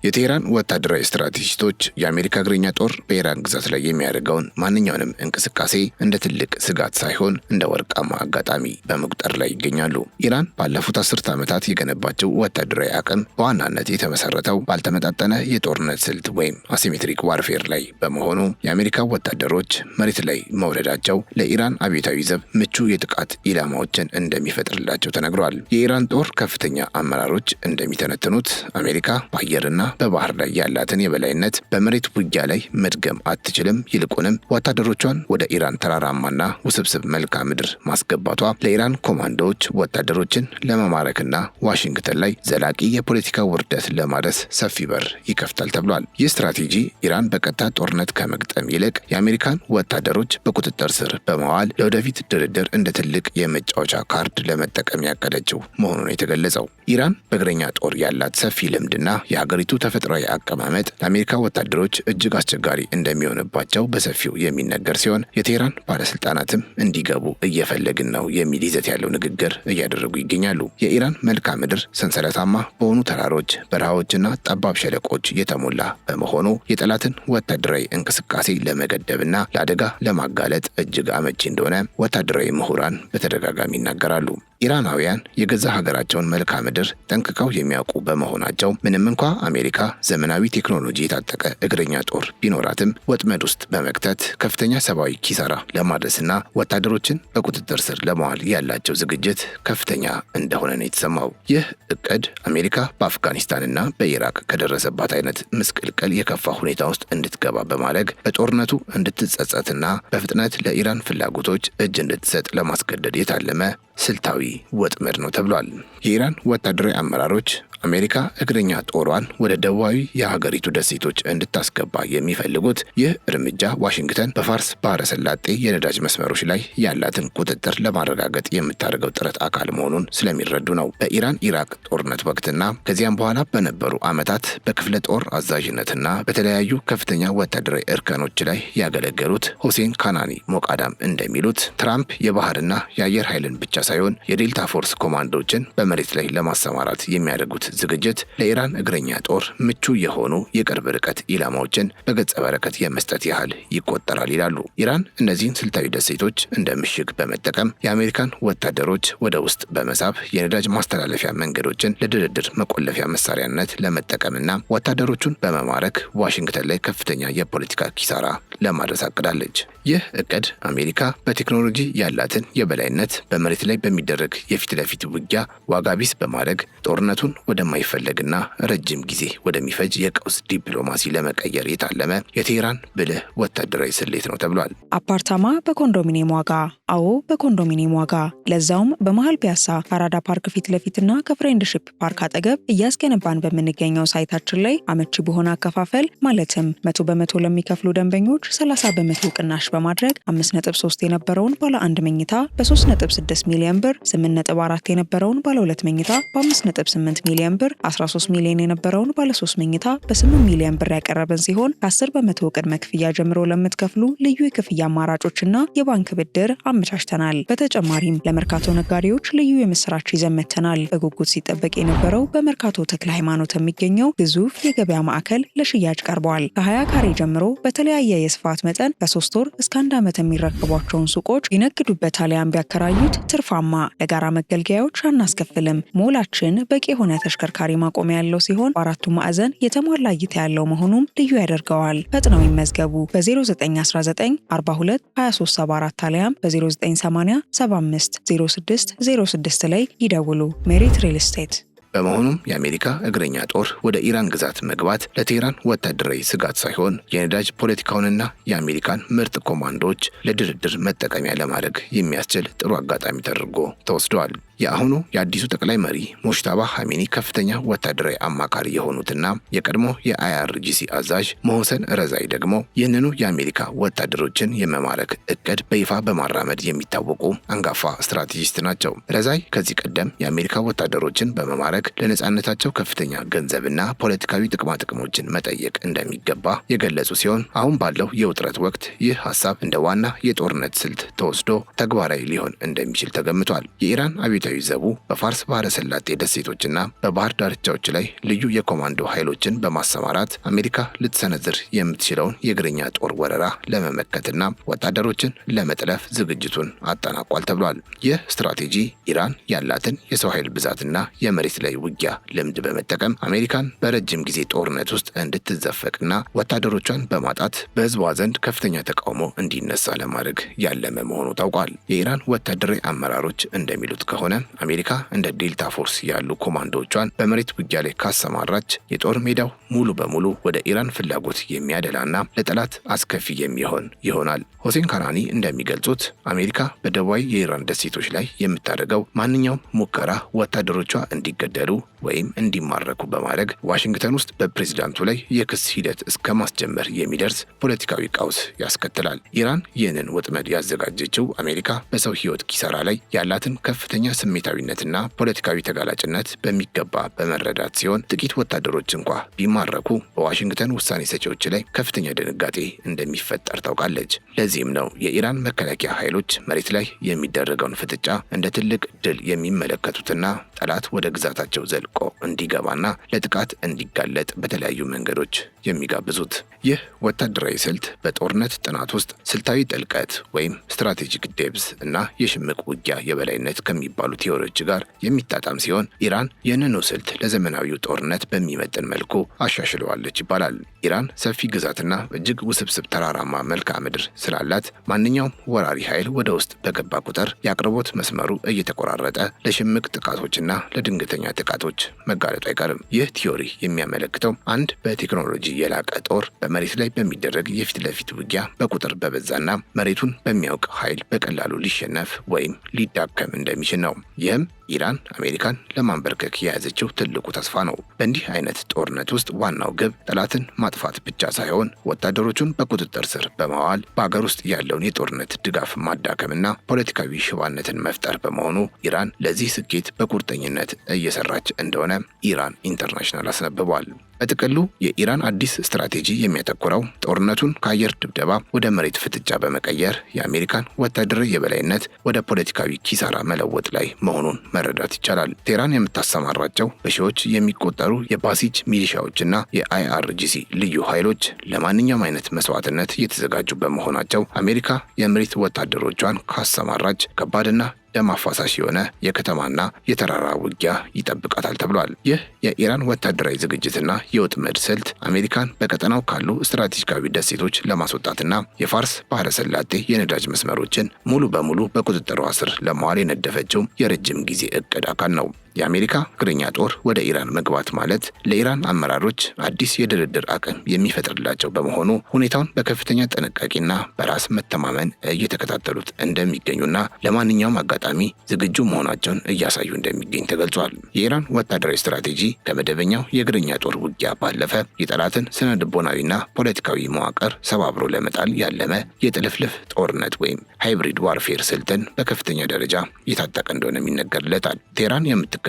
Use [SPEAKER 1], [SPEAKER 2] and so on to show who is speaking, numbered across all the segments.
[SPEAKER 1] የቴህራን ወታደራዊ ስትራቴጂስቶች የአሜሪካ እግረኛ ጦር በኢራን ግዛት ላይ የሚያደርገውን ማንኛውንም እንቅስቃሴ እንደ ትልቅ ስጋት ሳይሆን እንደ ወርቃማ አጋጣሚ በመቁጠር ላይ ይገኛሉ። ኢራን ባለፉት 10 ዓመታት የገነባቸው ወታደራዊ አቅም በዋናነት የተመሰረተው ባልተመጣጠነ የጦርነት ስልት ወይም አሲሜትሪክ ዋርፌር ላይ በመሆኑ የአሜሪካ ወታደሮች መሬት ላይ መውረዳቸው ለኢራን አብዮታዊ ዘብ ምቹ የጥቃት ኢላማዎችን እንደሚፈጥርላቸው ተነግሯል። የኢራን ጦር ከፍተኛ አመራሮች እንደሚተነትኑት አሜሪካ በአየርና በባህር ላይ ያላትን የበላይነት በመሬት ውጊያ ላይ መድገም አትችልም። ይልቁንም ወታደሮቿን ወደ ኢራን ተራራማና ውስብስብ መልክዓ ምድር ማስገባቷ ለኢራን ኮማንዶዎች ወታደሮችን ለመማረክና ዋሽንግተን ላይ ዘላቂ የፖለቲካ ውርደት ለማድረስ ሰፊ በር ይከፍታል ተብሏል። ይህ ስትራቴጂ ኢራን በቀጥታ ጦርነት ከመግጠም ይልቅ የአሜሪካን ወታደሮች በቁጥጥር ስር በመዋል ለወደፊት ድርድር እንደ ትልቅ የመጫወቻ ካርድ ለመጠቀም ያቀደችው መሆኑን የተገለጸው። ኢራን በእግረኛ ጦር ያላት ሰፊ ልምድና የሀገሪቱ ተፈጥሯዊ አቀማመጥ ለአሜሪካ ወታደሮች እጅግ አስቸጋሪ እንደሚሆንባቸው በሰፊው የሚነገር ሲሆን የቴህራን ባለስልጣናትም እንዲገቡ እየፈለግን ነው የሚል ይዘት ያለው ንግግር እያደረጉ ይገኛሉ። የኢራን መልክዓ ምድር ሰንሰለታማ በሆኑ ተራሮች፣ በረሃዎችና ጠባብ ሸለቆች የተሞላ በመሆኑ የጠላትን ወታደራዊ እንቅስቃሴ ለመገደብና ለአደጋ ለማጋለጥ እጅግ አመቺ እንደሆነ ወታደራዊ ምሁራን በተደጋጋሚ ይናገራሉ። ኢራናውያን የገዛ ሀገራቸውን መልክዓ ምድር ጠንቅቀው የሚያውቁ በመሆናቸው ምንም እንኳ አሜሪካ ዘመናዊ ቴክኖሎጂ የታጠቀ እግረኛ ጦር ቢኖራትም ወጥመድ ውስጥ በመክተት ከፍተኛ ሰብአዊ ኪሳራ ለማድረስና ወታደሮችን በቁጥጥር ስር ለማዋል ያላቸው ዝግጅት ከፍተኛ እንደሆነ ነው የተሰማው። ይህ እቅድ አሜሪካ በአፍጋኒስታንና በኢራቅ ከደረሰባት አይነት ምስቅልቅል የከፋ ሁኔታ ውስጥ እንድትገባ በማድረግ በጦርነቱ እንድትጸጸትና በፍጥነት ለኢራን ፍላጎቶች እጅ እንድትሰጥ ለማስገደድ የታለመ ስልታዊ ወጥመድ ነው ተብሏል። የኢራን ወታደራዊ አመራሮች አሜሪካ እግረኛ ጦሯን ወደ ደቡባዊ የሀገሪቱ ደሴቶች እንድታስገባ የሚፈልጉት ይህ እርምጃ ዋሽንግተን በፋርስ ባህረ ሰላጤ የነዳጅ መስመሮች ላይ ያላትን ቁጥጥር ለማረጋገጥ የምታደርገው ጥረት አካል መሆኑን ስለሚረዱ ነው። በኢራን ኢራቅ ጦርነት ወቅትና ከዚያም በኋላ በነበሩ ዓመታት በክፍለ ጦር አዛዥነትና በተለያዩ ከፍተኛ ወታደራዊ እርከኖች ላይ ያገለገሉት ሁሴን ካናኒ ሞቃዳም እንደሚሉት ትራምፕ የባህርና የአየር ኃይልን ብቻ ሳይሆን የዴልታ ፎርስ ኮማንዶችን በመሬት ላይ ለማሰማራት የሚያደርጉት ዝግጅት ለኢራን እግረኛ ጦር ምቹ የሆኑ የቅርብ ርቀት ኢላማዎችን በገጸ በረከት የመስጠት ያህል ይቆጠራል ይላሉ። ኢራን እነዚህን ስልታዊ ደሴቶች እንደ ምሽግ በመጠቀም የአሜሪካን ወታደሮች ወደ ውስጥ በመሳብ የነዳጅ ማስተላለፊያ መንገዶችን ለድርድር መቆለፊያ መሳሪያነት ለመጠቀምና ወታደሮቹን በመማረክ ዋሽንግተን ላይ ከፍተኛ የፖለቲካ ኪሳራ ለማድረስ አቅዳለች። ይህ እቅድ አሜሪካ በቴክኖሎጂ ያላትን የበላይነት በመሬት ላይ በሚደረግ የፊት ለፊት ውጊያ ዋጋ ቢስ በማድረግ ጦርነቱን ወደማይፈለግና ረጅም ጊዜ ወደሚፈጅ የቀውስ ዲፕሎማሲ ለመቀየር የታለመ የቴህራን ብልህ ወታደራዊ ስሌት ነው ተብሏል።
[SPEAKER 2] አፓርታማ በኮንዶሚኒየም ዋጋ። አዎ በኮንዶሚኒየም ዋጋ፣ ለዛውም በመሃል ፒያሳ ከአራዳ ፓርክ ፊት ለፊትና ከፍሬንድሺፕ ፓርክ አጠገብ እያስገነባን በምንገኘው ሳይታችን ላይ አመቺ በሆነ አከፋፈል ማለትም 100% ለሚከፍሉ ደንበኞች 30% ቅናሽ በማድረግ 5.3 የነበረውን ባለ 1 መኝታ በ3.6 ሚሊዮን ብር፣ 8.4 የነበረውን ባለ 2 መኝታ በ5.8 ሚሊዮን ብር፣ 13 ሚሊዮን የነበረውን ባለ 3 መኝታ በ8 ሚሊዮን ብር ያቀረብን ሲሆን ከ10% ቅድመ ክፍያ ጀምሮ ለምትከፍሉ ልዩ የክፍያ አማራጮችና የባንክ ብድር አመቻችተናል። በተጨማሪም ለመርካቶ ነጋዴዎች ልዩ የምስራች ይዘን መጥተናል። በጉጉት ሲጠበቅ የነበረው በመርካቶ ተክለ ሃይማኖት የሚገኘው ግዙፍ የገበያ ማዕከል ለሽያጭ ቀርበዋል። ከ20 ካሬ ጀምሮ በተለያየ የስፋት መጠን ከ3 ወር እስከ 1 ዓመት የሚረከቧቸውን ሱቆች ይነግዱበት አሊያም ቢያከራዩት ትርፋማ። ለጋራ መገልገያዎች አናስከፍልም። ሞላችን በቂ የሆነ ተሽከርካሪ ማቆሚያ ያለው ሲሆን በአራቱ ማዕዘን የተሟላ እይታ ያለው መሆኑም ልዩ ያደርገዋል። ፈጥነው ይመዝገቡ። በ0919 42 2374 አሊያም በ0980 75 06 06 ላይ ይደውሉ። ሜሪት ሪል ስቴት።
[SPEAKER 1] በመሆኑም የአሜሪካ እግረኛ ጦር ወደ ኢራን ግዛት መግባት ለቴህራን ወታደራዊ ስጋት ሳይሆን የነዳጅ ፖለቲካውንና የአሜሪካን ምርጥ ኮማንዶዎች ለድርድር መጠቀሚያ ለማድረግ የሚያስችል ጥሩ አጋጣሚ ተደርጎ ተወስደዋል። የአሁኑ የአዲሱ ጠቅላይ መሪ ሙጅታባ ኻሜኒ ከፍተኛ ወታደራዊ አማካሪ የሆኑትና የቀድሞ የአይአርጂሲ አዛዥ ሞሐሰን ረዛኢ ደግሞ ይህንኑ የአሜሪካ ወታደሮችን የመማረክ እቅድ በይፋ በማራመድ የሚታወቁ አንጋፋ ስትራቴጂስት ናቸው። ረዛኢ ከዚህ ቀደም የአሜሪካ ወታደሮችን በመማረክ ለማድረግ ለነጻነታቸው ከፍተኛ ገንዘብና ፖለቲካዊ ጥቅሞችን መጠየቅ እንደሚገባ የገለጹ ሲሆን አሁን ባለው የውጥረት ወቅት ይህ ሐሳብ እንደ ዋና የጦርነት ስልት ተወስዶ ተግባራዊ ሊሆን እንደሚችል ተገምቷል። የኢራን አብዮታዊ ዘቡ በፋርስ ባህረ ሰላጤ ደሴቶችና በባህር ዳርቻዎች ላይ ልዩ የኮማንዶ ኃይሎችን በማሰማራት አሜሪካ ልትሰነዝር የምትችለውን የእግረኛ ጦር ወረራ ለመመከትና ወታደሮችን ለመጥለፍ ዝግጅቱን አጠናቋል ተብሏል። ይህ ስትራቴጂ ኢራን ያላትን የሰው ኃይል ብዛትና የመሬት ላይ ውጊያ ልምድ በመጠቀም አሜሪካን በረጅም ጊዜ ጦርነት ውስጥ እንድትዘፈቅና ወታደሮቿን በማጣት በህዝቧ ዘንድ ከፍተኛ ተቃውሞ እንዲነሳ ለማድረግ ያለመ መሆኑ ታውቋል። የኢራን ወታደራዊ አመራሮች እንደሚሉት ከሆነ አሜሪካ እንደ ዴልታ ፎርስ ያሉ ኮማንዶዎቿን በመሬት ውጊያ ላይ ካሰማራች የጦር ሜዳው ሙሉ በሙሉ ወደ ኢራን ፍላጎት የሚያደላና ለጠላት አስከፊ የሚሆን ይሆናል። ሁሴን ካናኒ እንደሚገልጹት አሜሪካ በደቡባዊ የኢራን ደሴቶች ላይ የምታደርገው ማንኛውም ሙከራ ወታደሮቿ እንዲገደሉ ወይም እንዲማረኩ በማድረግ ዋሽንግተን ውስጥ በፕሬዝዳንቱ ላይ የክስ ሂደት እስከ ማስጀመር የሚደርስ ፖለቲካዊ ቀውስ ያስከትላል። ኢራን ይህንን ወጥመድ ያዘጋጀችው አሜሪካ በሰው ሕይወት ኪሳራ ላይ ያላትን ከፍተኛ ስሜታዊነትና ፖለቲካዊ ተጋላጭነት በሚገባ በመረዳት ሲሆን ጥቂት ወታደሮች እንኳ ቢማረኩ በዋሽንግተን ውሳኔ ሰጪዎች ላይ ከፍተኛ ድንጋጤ እንደሚፈጠር ታውቃለች። ለዚህም ነው የኢራን መከላከያ ኃይሎች መሬት ላይ የሚደረገውን ፍጥጫ እንደ ትልቅ ድል የሚመለከቱትና ጠላት ወደ ግዛታቸው ዘልቆ እንዲገባና ለጥቃት እንዲጋለጥ በተለያዩ መንገዶች የሚጋብዙት። ይህ ወታደራዊ ስልት በጦርነት ጥናት ውስጥ ስልታዊ ጥልቀት ወይም ስትራቴጂክ ዴፕዝ እና የሽምቅ ውጊያ የበላይነት ከሚባሉ ቲዎሪዎች ጋር የሚጣጣም ሲሆን ኢራን ይህንኑ ስልት ለዘመናዊው ጦርነት በሚመጥን መልኩ አሻሽለዋለች ይባላል። ኢራን ሰፊ ግዛትና እጅግ ውስብስብ ተራራማ መልክዓ ምድር ስላላት ማንኛውም ወራሪ ኃይል ወደ ውስጥ በገባ ቁጥር የአቅርቦት መስመሩ እየተቆራረጠ ለሽምቅ ጥቃቶችና ለድንገተኛ ጥቃቶች መጋለጡ አይቀርም። ይህ ቲዎሪ የሚያመለክተው አንድ በቴክኖሎጂ የላቀ ጦር በመሬት ላይ በሚደረግ የፊት ለፊት ውጊያ በቁጥር በበዛና መሬቱን በሚያውቅ ኃይል በቀላሉ ሊሸነፍ ወይም ሊዳከም እንደሚችል ነው። ይህም ኢራን አሜሪካን ለማንበርከክ የያዘችው ትልቁ ተስፋ ነው። በእንዲህ አይነት ጦርነት ውስጥ ዋናው ግብ ጠላትን ማጥፋት ብቻ ሳይሆን ወታደሮቹን በቁጥጥር ስር በማዋል በአገር ውስጥ ያለውን የጦርነት ድጋፍ ማዳከምና ፖለቲካዊ ሽባነትን መፍጠር በመሆኑ ኢራን ለዚህ ስኬት በቁርጠኝነት እየሰራች እንደሆነ ኢራን ኢንተርናሽናል አስነብቧል። በጥቅሉ የኢራን አዲስ ስትራቴጂ የሚያተኩረው ጦርነቱን ከአየር ድብደባ ወደ መሬት ፍጥጫ በመቀየር የአሜሪካን ወታደራዊ የበላይነት ወደ ፖለቲካዊ ኪሳራ መለወጥ ላይ መሆኑን መረዳት ይቻላል። ቴህራን የምታሰማራቸው በሺዎች የሚቆጠሩ የባሲጅ ሚሊሻዎችና የአይአርጂሲ ልዩ ኃይሎች ለማንኛውም አይነት መስዋዕትነት የተዘጋጁ በመሆናቸው አሜሪካ የመሬት ወታደሮቿን ካሰማራች ከባድና ደም አፋሳሽ የሆነ የከተማና የተራራ ውጊያ ይጠብቃታል ተብሏል። ይህ የኢራን ወታደራዊ ዝግጅትና የወጥመድ ስልት አሜሪካን በቀጠናው ካሉ ስትራቴጂካዊ ደሴቶች ለማስወጣትና የፋርስ ባህረ ሰላጤ የነዳጅ መስመሮችን ሙሉ በሙሉ በቁጥጥሯ ስር ለማዋል የነደፈችው የረጅም ጊዜ እቅድ አካል ነው። የአሜሪካ እግረኛ ጦር ወደ ኢራን መግባት ማለት ለኢራን አመራሮች አዲስ የድርድር አቅም የሚፈጥርላቸው በመሆኑ ሁኔታውን በከፍተኛ ጥንቃቄና በራስ መተማመን እየተከታተሉት እንደሚገኙና ለማንኛውም አጋጣሚ ዝግጁ መሆናቸውን እያሳዩ እንደሚገኝ ተገልጿል። የኢራን ወታደራዊ ስትራቴጂ ከመደበኛው የእግረኛ ጦር ውጊያ ባለፈ የጠላትን ስነ ልቦናዊና ፖለቲካዊ መዋቅር ሰባብሮ ለመጣል ያለመ የጥልፍልፍ ጦርነት ወይም ሃይብሪድ ዋርፌር ስልትን በከፍተኛ ደረጃ የታጠቀ እንደሆነ ይነገርለታል። ቴህራን የምትከተለው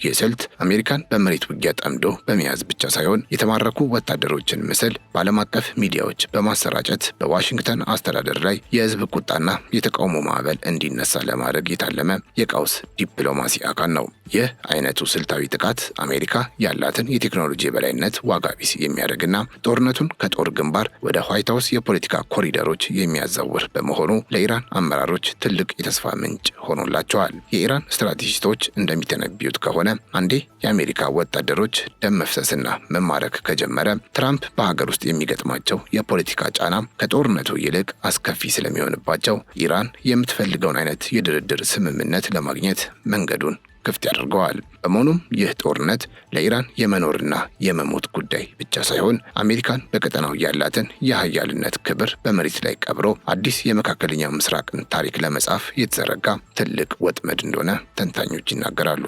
[SPEAKER 1] ይህ ስልት አሜሪካን በመሬት ውጊያ ጠምዶ በመያዝ ብቻ ሳይሆን የተማረኩ ወታደሮችን ምስል በዓለም አቀፍ ሚዲያዎች በማሰራጨት በዋሽንግተን አስተዳደር ላይ የህዝብ ቁጣና የተቃውሞ ማዕበል እንዲነሳ ለማድረግ የታለመ የቀውስ ዲፕሎማሲ አካል ነው። ይህ አይነቱ ስልታዊ ጥቃት አሜሪካ ያላትን የቴክኖሎጂ የበላይነት ዋጋ ቢስ የሚያደርግና ጦርነቱን ከጦር ግንባር ወደ ዋይት ሀውስ የፖለቲካ ኮሪደሮች የሚያዛውር በመሆኑ ለኢራን አመራሮች ትልቅ የተስፋ ምንጭ ሆኖላቸዋል። የኢራን ስትራቴጂስቶች እንደሚተነብዩት ከሆነ አንዴ የአሜሪካ ወታደሮች ደም መፍሰስና መማረክ ከጀመረ ትራምፕ በሀገር ውስጥ የሚገጥማቸው የፖለቲካ ጫና ከጦርነቱ ይልቅ አስከፊ ስለሚሆንባቸው ኢራን የምትፈልገውን አይነት የድርድር ስምምነት ለማግኘት መንገዱን ክፍት ያደርገዋል። በመሆኑም ይህ ጦርነት ለኢራን የመኖርና የመሞት ጉዳይ ብቻ ሳይሆን አሜሪካን በቀጠናው ያላትን የሀያልነት ክብር በመሬት ላይ ቀብሮ አዲስ የመካከለኛው ምስራቅን ታሪክ ለመጻፍ የተዘረጋ ትልቅ ወጥመድ እንደሆነ ተንታኞች ይናገራሉ።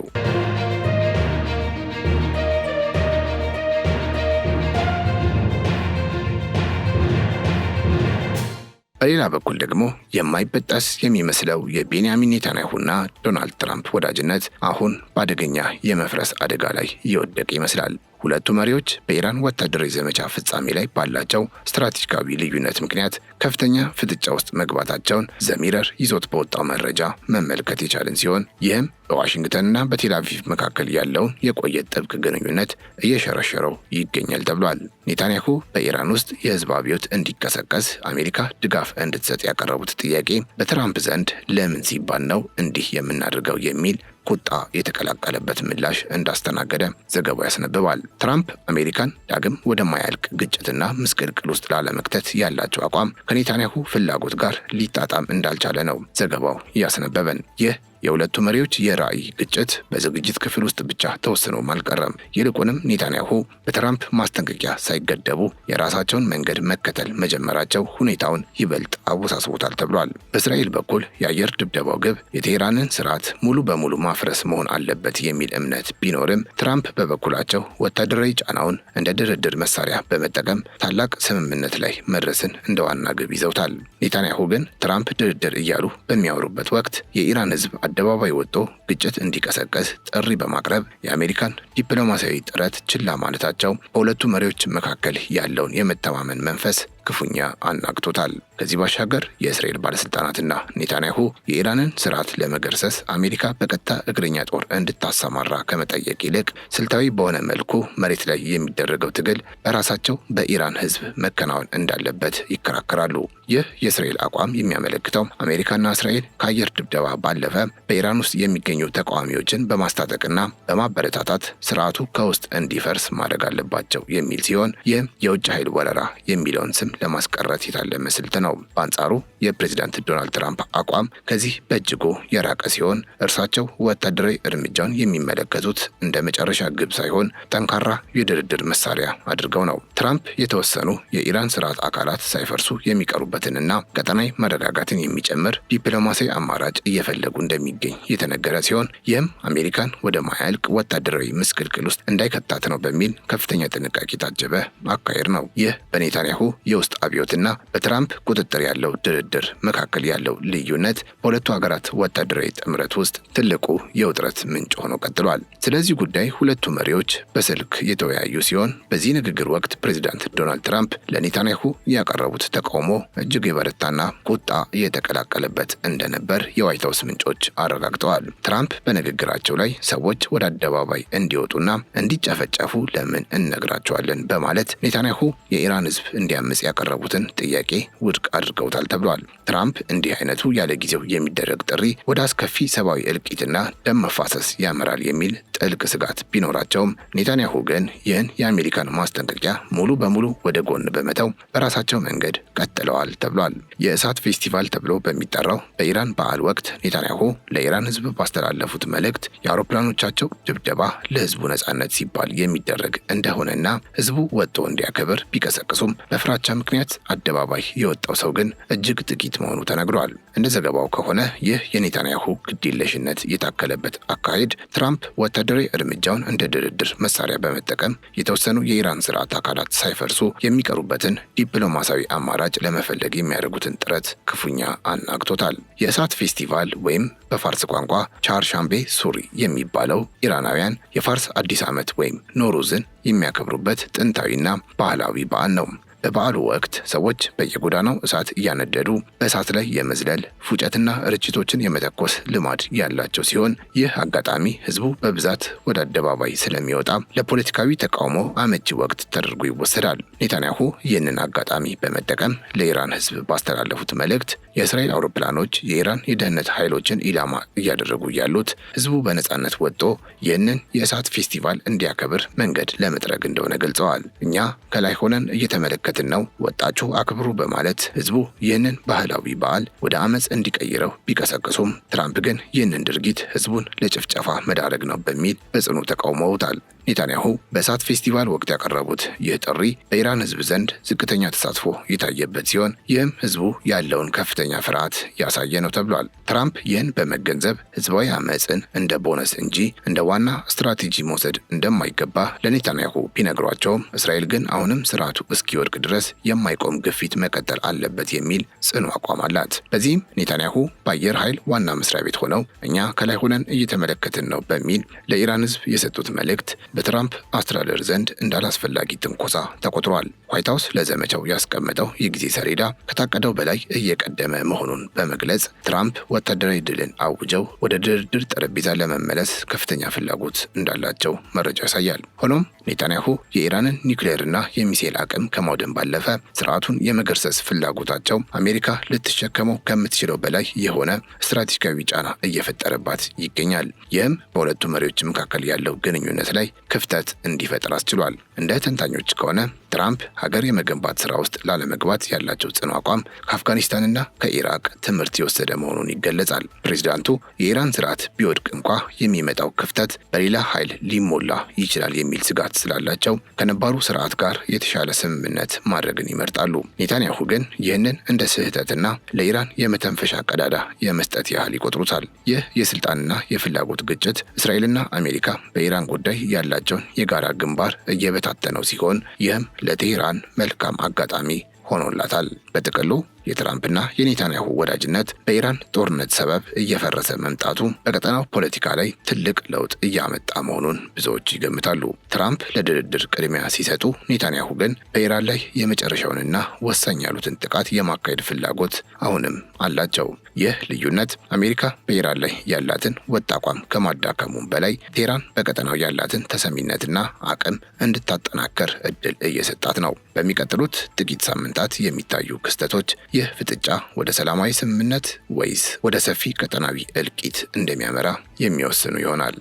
[SPEAKER 1] በሌላ በኩል ደግሞ የማይበጠስ የሚመስለው የቤንያሚን ኔታንያሁና ዶናልድ ትራምፕ ወዳጅነት አሁን በአደገኛ የመፍረስ አደጋ ላይ እየወደቀ ይመስላል። ሁለቱ መሪዎች በኢራን ወታደራዊ ዘመቻ ፍጻሜ ላይ ባላቸው ስትራቴጂካዊ ልዩነት ምክንያት ከፍተኛ ፍጥጫ ውስጥ መግባታቸውን ዘሚረር ይዞት በወጣው መረጃ መመልከት የቻልን ሲሆን ይህም በዋሽንግተንና በቴል አቪቭ መካከል ያለውን የቆየ ጥብቅ ግንኙነት እየሸረሸረው ይገኛል ተብሏል። ኔታንያሁ በኢራን ውስጥ የህዝብ አብዮት እንዲቀሰቀስ አሜሪካ ድጋፍ እንድትሰጥ ያቀረቡት ጥያቄ በትራምፕ ዘንድ ለምን ሲባል ነው እንዲህ የምናደርገው የሚል ቁጣ የተቀላቀለበት ምላሽ እንዳስተናገደ ዘገባው ያስነብባል። ትራምፕ አሜሪካን ዳግም ወደማያልቅ ግጭትና ምስቅልቅል ውስጥ ላለመክተት ያላቸው አቋም ከኔታንያሁ ፍላጎት ጋር ሊጣጣም እንዳልቻለ ነው ዘገባው ያስነበበን። ይህ የሁለቱ መሪዎች የራዕይ ግጭት በዝግጅት ክፍል ውስጥ ብቻ ተወስኖም አልቀረም። ይልቁንም ኔታንያሁ በትራምፕ ማስጠንቀቂያ ሳይገደቡ የራሳቸውን መንገድ መከተል መጀመራቸው ሁኔታውን ይበልጥ አወሳስቦታል ተብሏል። በእስራኤል በኩል የአየር ድብደባው ግብ የቴህራንን ስርዓት ሙሉ በሙሉ ማፍረስ መሆን አለበት የሚል እምነት ቢኖርም ትራምፕ በበኩላቸው ወታደራዊ ጫናውን እንደ ድርድር መሳሪያ በመጠቀም ታላቅ ስምምነት ላይ መድረስን እንደ ዋና ግብ ይዘውታል። ኔታንያሁ ግን ትራምፕ ድርድር እያሉ በሚያወሩበት ወቅት የኢራን ህዝብ አደባባይ ወጥቶ ግጭት እንዲቀሰቀስ ጥሪ በማቅረብ የአሜሪካን ዲፕሎማሲያዊ ጥረት ችላ ማለታቸው በሁለቱ መሪዎች መካከል ያለውን የመተማመን መንፈስ ክፉኛ አናግቶታል። ከዚህ ባሻገር የእስራኤል ባለስልጣናትና ኔታንያሁ የኢራንን ስርዓት ለመገርሰስ አሜሪካ በቀጥታ እግረኛ ጦር እንድታሰማራ ከመጠየቅ ይልቅ ስልታዊ በሆነ መልኩ መሬት ላይ የሚደረገው ትግል በራሳቸው በኢራን ህዝብ መከናወን እንዳለበት ይከራከራሉ። ይህ የእስራኤል አቋም የሚያመለክተው አሜሪካና እስራኤል ከአየር ድብደባ ባለፈ በኢራን ውስጥ የሚገኙ ተቃዋሚዎችን በማስታጠቅና በማበረታታት ስርዓቱ ከውስጥ እንዲፈርስ ማድረግ አለባቸው የሚል ሲሆን ይህም የውጭ ኃይል ወረራ የሚለውን ስም ለማስቀረት የታለመ ስልት ነው። በአንጻሩ የፕሬዝዳንት ዶናልድ ትራምፕ አቋም ከዚህ በእጅጉ የራቀ ሲሆን እርሳቸው ወታደራዊ እርምጃውን የሚመለከቱት እንደ መጨረሻ ግብ ሳይሆን ጠንካራ የድርድር መሳሪያ አድርገው ነው። ትራምፕ የተወሰኑ የኢራን ስርዓት አካላት ሳይፈርሱ የሚቀሩበትንና ቀጠናዊ መረጋጋትን የሚጨምር ዲፕሎማሲያዊ አማራጭ እየፈለጉ እንደሚገኝ የተነገረ ሲሆን ይህም አሜሪካን ወደ ማያልቅ ወታደራዊ ምስቅልቅል ውስጥ እንዳይከታት ነው በሚል ከፍተኛ ጥንቃቄ የታጀበ አካሄድ ነው። ይህ በኔታንያሁ የውስጥ አብዮትና በትራምፕ ቁጥጥር ያለው ድርድር መካከል ያለው ልዩነት በሁለቱ ሀገራት ወታደራዊ ጥምረት ውስጥ ትልቁ የውጥረት ምንጭ ሆኖ ቀጥሏል። ስለዚህ ጉዳይ ሁለቱ መሪዎች በስልክ የተወያዩ ሲሆን በዚህ ንግግር ወቅት ፕሬዝዳንት ዶናልድ ትራምፕ ለኔታንያሁ ያቀረቡት ተቃውሞ እጅግ የበረታና ቁጣ የተቀላቀለበት እንደነበር የዋይት ሀውስ ምንጮች አረጋግጠዋል። ትራምፕ በንግግራቸው ላይ ሰዎች ወደ አደባባይ እንዲወጡና እንዲጨፈጨፉ ለምን እነግራቸዋለን በማለት ኔታንያሁ የኢራን ህዝብ እንዲያምጽ ያቀረቡትን ጥያቄ ውድቅ አድርገውታል ተብሏል። ትራምፕ እንዲህ አይነቱ ያለ ጊዜው የሚደረግ ጥሪ ወደ አስከፊ ሰብአዊ እልቂትና ደም መፋሰስ ያመራል የሚል ጥልቅ ስጋት ቢኖራቸውም ኔታንያሁ ግን ይህን የአሜሪካን ማስጠንቀቂያ ሙሉ በሙሉ ወደ ጎን በመተው በራሳቸው መንገድ ቀጥለዋል ተብሏል። የእሳት ፌስቲቫል ተብሎ በሚጠራው በኢራን በዓል ወቅት ኔታንያሁ ለኢራን ህዝብ ባስተላለፉት መልእክት የአውሮፕላኖቻቸው ድብደባ ለህዝቡ ነጻነት ሲባል የሚደረግ እንደሆነና ህዝቡ ወጥቶ እንዲያከብር ቢቀሰቅሱም በፍራቻ ምክንያት አደባባይ የወጣው ሰው ግን እጅግ ጥቂት መሆኑ ተነግሯል። እንደ ዘገባው ከሆነ ይህ የኔታንያሁ ግዴለሽነት የታከለበት አካሄድ ትራምፕ ወታደራዊ እርምጃውን እንደ ድርድር መሳሪያ በመጠቀም የተወሰኑ የኢራን ስርዓት አካላት ሳይፈርሱ የሚቀሩበትን ዲፕሎማሲያዊ አማራጭ ለመፈለግ የሚያደርጉትን ጥረት ክፉኛ አናግቶታል። የእሳት ፌስቲቫል ወይም በፋርስ ቋንቋ ቻርሻምቤ ሱሪ የሚባለው ኢራናውያን የፋርስ አዲስ ዓመት ወይም ኖሩዝን የሚያከብሩበት ጥንታዊና ባህላዊ በዓል ነው። በበዓሉ ወቅት ሰዎች በየጎዳናው እሳት እያነደዱ በእሳት ላይ የመዝለል ፉጨትና ርችቶችን የመተኮስ ልማድ ያላቸው ሲሆን ይህ አጋጣሚ ህዝቡ በብዛት ወደ አደባባይ ስለሚወጣ ለፖለቲካዊ ተቃውሞ አመቺ ወቅት ተደርጎ ይወሰዳል። ኔታንያሁ ይህንን አጋጣሚ በመጠቀም ለኢራን ህዝብ ባስተላለፉት መልእክት የእስራኤል አውሮፕላኖች የኢራን የደህንነት ኃይሎችን ኢላማ እያደረጉ ያሉት ህዝቡ በነጻነት ወጥቶ ይህንን የእሳት ፌስቲቫል እንዲያከብር መንገድ ለመጥረግ እንደሆነ ገልጸዋል። እኛ ከላይ ሆነን እየተመለከትን ነው፣ ወጣችሁ አክብሩ በማለት ህዝቡ ይህንን ባህላዊ በዓል ወደ አመጽ እንዲቀይረው ቢቀሰቅሱም ትራምፕ ግን ይህንን ድርጊት ህዝቡን ለጭፍጨፋ መዳረግ ነው በሚል በጽኑ ተቃውመውታል። ኔታንያሁ በእሳት ፌስቲቫል ወቅት ያቀረቡት ይህ ጥሪ በኢራን ሕዝብ ዘንድ ዝቅተኛ ተሳትፎ የታየበት ሲሆን ይህም ሕዝቡ ያለውን ከፍተኛ ፍርሃት ያሳየ ነው ተብሏል። ትራምፕ ይህን በመገንዘብ ሕዝባዊ አመፅን እንደ ቦነስ እንጂ እንደ ዋና ስትራቴጂ መውሰድ እንደማይገባ ለኔታንያሁ ቢነግሯቸውም እስራኤል ግን አሁንም ስርዓቱ እስኪወድቅ ድረስ የማይቆም ግፊት መቀጠል አለበት የሚል ጽኑ አቋም አላት። በዚህም ኔታንያሁ በአየር ኃይል ዋና መስሪያ ቤት ሆነው እኛ ከላይ ሆነን እየተመለከትን ነው በሚል ለኢራን ሕዝብ የሰጡት መልእክት በትራምፕ አስተዳደር ዘንድ እንዳላስፈላጊ ትንኮሳ ተቆጥሯል። ዋይት ሀውስ ለዘመቻው ያስቀመጠው የጊዜ ሰሌዳ ከታቀደው በላይ እየቀደመ መሆኑን በመግለጽ ትራምፕ ወታደራዊ ድልን አውጀው ወደ ድርድር ጠረጴዛ ለመመለስ ከፍተኛ ፍላጎት እንዳላቸው መረጃ ያሳያል። ሆኖም ኔታንያሁ የኢራንን ኒውክሌርና የሚሳኤል አቅም ከማውደም ባለፈ ስርዓቱን የመገርሰስ ፍላጎታቸው አሜሪካ ልትሸከመው ከምትችለው በላይ የሆነ ስትራቴጂካዊ ጫና እየፈጠረባት ይገኛል። ይህም በሁለቱ መሪዎች መካከል ያለው ግንኙነት ላይ ክፍተት እንዲፈጠር አስችሏል። እንደ ተንታኞች ከሆነ ትራምፕ ሀገር የመገንባት ስራ ውስጥ ላለመግባት ያላቸው ጽኑ አቋም ከአፍጋኒስታንና ከኢራቅ ትምህርት የወሰደ መሆኑን ይገለጻል። ፕሬዚዳንቱ የኢራን ስርዓት ቢወድቅ እንኳ የሚመጣው ክፍተት በሌላ ኃይል ሊሞላ ይችላል የሚል ስጋት ስላላቸው ከነባሩ ስርዓት ጋር የተሻለ ስምምነት ማድረግን ይመርጣሉ። ኔታንያሁ ግን ይህንን እንደ ስህተትና ለኢራን የመተንፈሻ ቀዳዳ የመስጠት ያህል ይቆጥሩታል። ይህ የስልጣንና የፍላጎት ግጭት እስራኤልና አሜሪካ በኢራን ጉዳይ ያላቸውን የጋራ ግንባር እየበታተነው ሲሆን ይህም ለቴህራን መልካም አጋጣሚ ሆኖላታል። በጥቅሉ የትራምፕና የኔታንያሁ ወዳጅነት በኢራን ጦርነት ሰበብ እየፈረሰ መምጣቱ በቀጠናው ፖለቲካ ላይ ትልቅ ለውጥ እያመጣ መሆኑን ብዙዎች ይገምታሉ። ትራምፕ ለድርድር ቅድሚያ ሲሰጡ፣ ኔታንያሁ ግን በኢራን ላይ የመጨረሻውንና ወሳኝ ያሉትን ጥቃት የማካሄድ ፍላጎት አሁንም አላቸው። ይህ ልዩነት አሜሪካ በኢራን ላይ ያላትን ወጥ አቋም ከማዳከሙም በላይ ቴህራን በቀጠናው ያላትን ተሰሚነትና አቅም እንድታጠናከር እድል እየሰጣት ነው። በሚቀጥሉት ጥቂት ሳምንታት የሚታዩ ክስተቶች ይህ ፍጥጫ ወደ ሰላማዊ ስምምነት ወይስ ወደ ሰፊ ቀጠናዊ እልቂት እንደሚያመራ የሚወስኑ ይሆናል።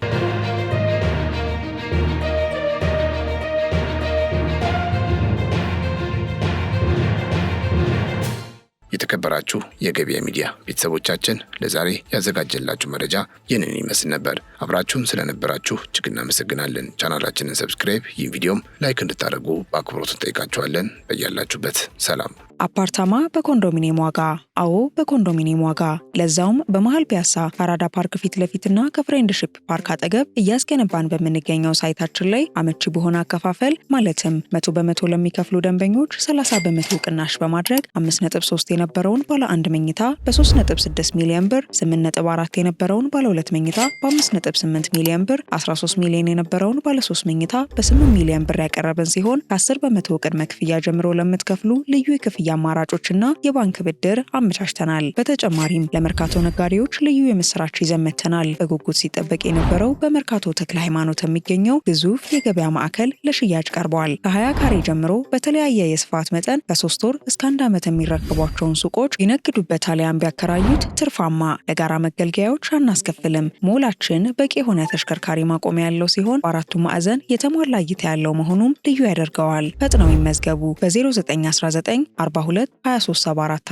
[SPEAKER 1] የተከበራችሁ የገበያ ሚዲያ ቤተሰቦቻችን ለዛሬ ያዘጋጀላችሁ መረጃ ይህንን ይመስል ነበር። አብራችሁን ስለነበራችሁ እጅግ እናመሰግናለን። ቻናላችንን ሰብስክራይብ፣ ይህ ቪዲዮም ላይክ እንድታደርጉ በአክብሮት እንጠይቃችኋለን። በያላችሁበት ሰላም።
[SPEAKER 2] አፓርታማ በኮንዶሚኒየም ዋጋ። አዎ በኮንዶሚኒየም ዋጋ፣ ለዛውም በመሃል ፒያሳ ከአራዳ ፓርክ ፊት ለፊትና ከፍሬንድሺፕ ፓርክ አጠገብ እያስገነባን በምንገኘው ሳይታችን ላይ አመቺ በሆነ አከፋፈል ማለትም 100% ለሚከፍሉ ደንበኞች 30% ቅናሽ በማድረግ 5.3 የነበረውን ባለ 1 መኝታ በ3.6 ሚሊዮን ብር፣ 8.4 የነበረውን ባለ 2 መኝታ በ5.8 ሚሊዮን ብር፣ 13 ሚሊዮን የነበረውን ባለ 3 መኝታ በ8 ሚሊዮን ብር ያቀረብን ሲሆን ከ10% ቅድመ ክፍያ ጀምሮ ለምትከፍሉ ልዩ የክፍያ አማራጮችና የባንክ ብድር አመቻችተናል። በተጨማሪም ለመርካቶ ነጋዴዎች ልዩ የምስራች ይዘን መጥተናል። በጉጉት ሲጠበቅ የነበረው በመርካቶ ተክለ ሃይማኖት የሚገኘው ግዙፍ የገበያ ማዕከል ለሽያጭ ቀርበዋል። ከ20 ካሬ ጀምሮ በተለያየ የስፋት መጠን ከ3 ወር እስከ 1 ዓመት የሚረከቧቸውን ሱቆች ይነግዱበት አሊያም ቢያከራዩት ትርፋማ። ለጋራ መገልገያዎች አናስከፍልም። ሞላችን በቂ የሆነ ተሽከርካሪ ማቆሚያ ያለው ሲሆን በአራቱ ማዕዘን የተሟላ እይታ ያለው መሆኑም ልዩ ያደርገዋል። ፈጥነው ይመዝገቡ። በ0919 42 2374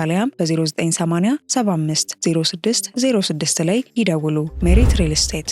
[SPEAKER 2] አሊያም በ0980 75 06 06 ላይ ይደውሉ። ሜሪት ሪል ስቴት